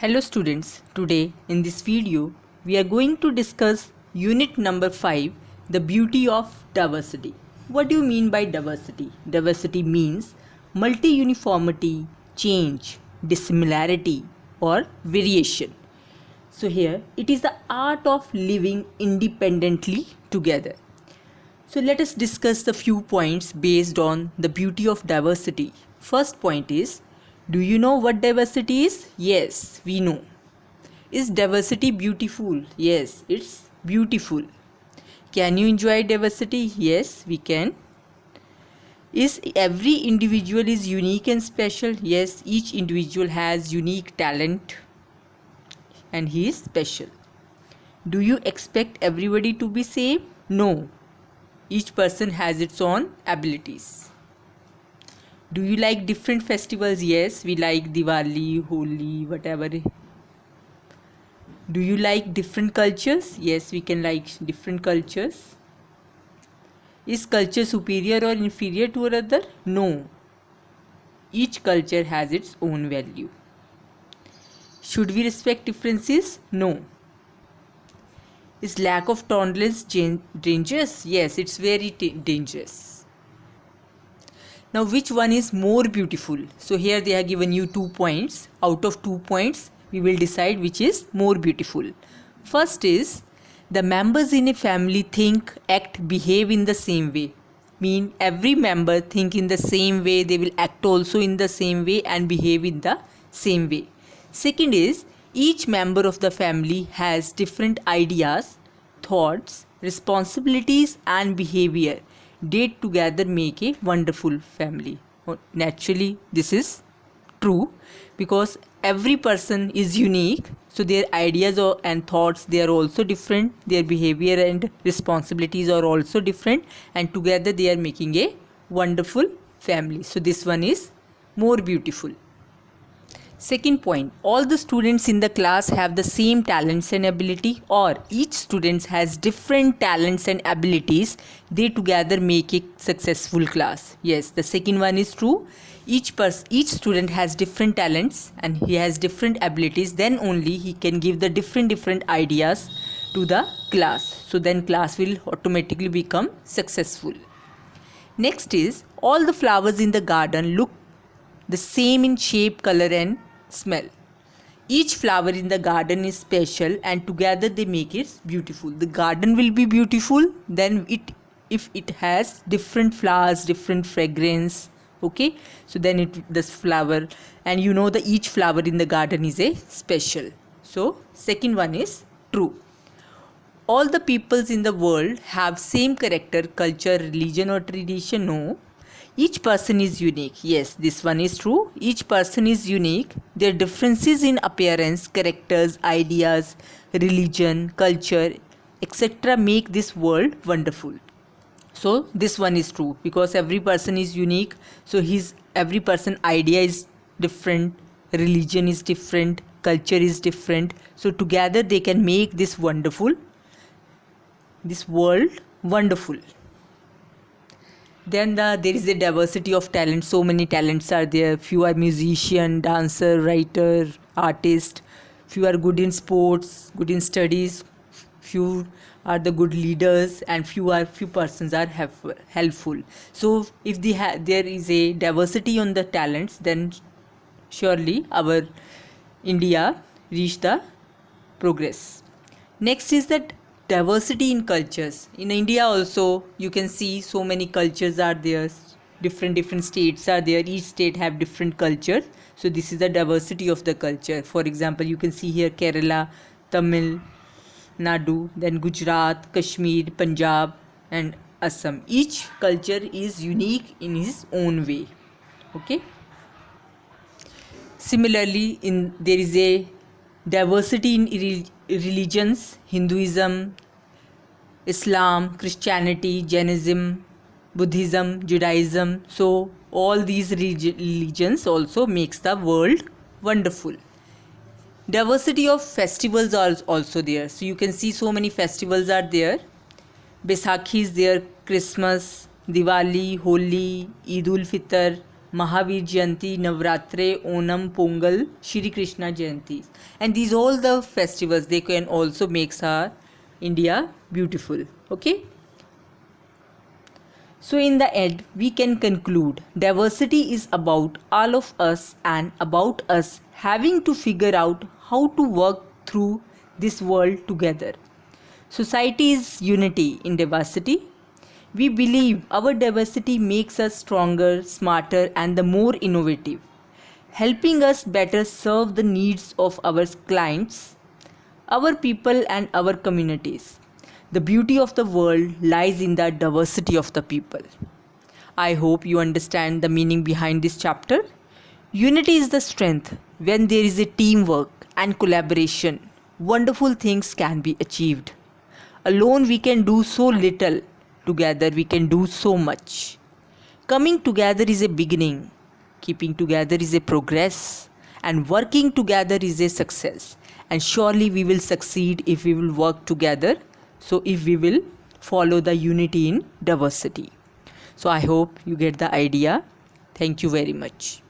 Hello students, today in this video we are going to discuss unit number 5, the beauty of diversity. What do you mean by diversity? Diversity means multi-uniformity, change, dissimilarity or variation. So here it is the art of living independently together. So let us discuss the few points based on the beauty of diversity. First point is, do you know what diversity is? Yes, we know. Is diversity beautiful? Yes, it's beautiful. Can you enjoy diversity? Yes, we can. Is every individual is unique and special? Yes, each individual has unique talent and he is special. Do you expect everybody to be same? No. Each person has its own abilities. Do you like different festivals? Yes, we like Diwali, Holi, whatever. Do you like different cultures? Yes, we can like different cultures. Is culture superior or inferior to another? No. Each culture has its own value. Should we respect differences? No. Is lack of tolerance dangerous? Yes, it's very dangerous. Now, which one is more beautiful? So here they have given you 2 points. Out of 2 points, we will decide which is more beautiful. First is, the members in a family think, act, behave in the same way. Mean every member think in the same way, they will act also in the same way and behave in the same way. Second is, each member of the family has different ideas, thoughts, responsibilities and behavior. They together make a wonderful family. Naturally, this is true because every person is unique, so their ideas and thoughts, they are also different, their behavior and responsibilities are also different, and together they are making a wonderful family. So this one is more beautiful. Second point, all the students in the class have the same talents and ability, or each student has different talents and abilities. They together make a successful class. Yes, the second one is true. Each student has different talents and he has different abilities. Then only he can give the different ideas to the class. So then class will automatically become successful. Next is, all the flowers in the garden look the same in shape, color and smell. Each flower in the garden is special and together they make it beautiful. The garden will be beautiful then if it has different flowers, different fragrance. Okay, so then this flower, and you know the each flower in the garden is a special. So second one is true. All the peoples in the world have same character, culture, religion or tradition? No. Each person is unique. Yes, this one is true. Each person is unique. Their differences in appearance, characters, ideas, religion, culture, etc. make this world wonderful. So this one is true because every person is unique. So every person idea is different, religion is different, culture is different. So together they can make this world wonderful. Then there is a diversity of talent. So many talents are there. Few are musician, dancer, writer, artist. Few are good in sports, good in studies. Few are the good leaders, and few persons are helpful. So if there is a diversity on the talents, then surely our India reach the progress. Next is that diversity in cultures. In India also you can see so many cultures are there, different states are there, each state have different culture. So this is the diversity of the culture. For example, you can see here Kerala, Tamil Nadu, then Gujarat, Kashmir, Punjab and Assam. Each culture is unique in his own way. Okay, similarly there is a diversity in religions. Hinduism, Islam, Christianity, Jainism, Buddhism, Judaism. So all these religions also makes the world wonderful. Diversity of festivals are also there. So you can see so many festivals are there. Baisakhi is there, Christmas, Diwali, Holi, Eid ul Fitr, Mahavir Jayanti, Navratri, Onam, Pongal, Shri Krishna Jayanti. And these all the festivals, they can also make our India beautiful. Okay. So in the end, we can conclude diversity is about all of us and about us having to figure out how to work through this world together. Society is unity in diversity. We believe our diversity makes us stronger, smarter, and the more innovative, helping us better serve the needs of our clients, our people, and our communities. The beauty of the world lies in the diversity of the people. I hope you understand the meaning behind this chapter. Unity is the strength. When there is a teamwork and collaboration, wonderful things can be achieved. Alone we can do so little. Together we can do so much. Coming together is a beginning. Keeping together is a progress. And working together is a success. And surely we will succeed if we will work together. So if we will follow the unity in diversity. So I hope you get the idea. Thank you very much.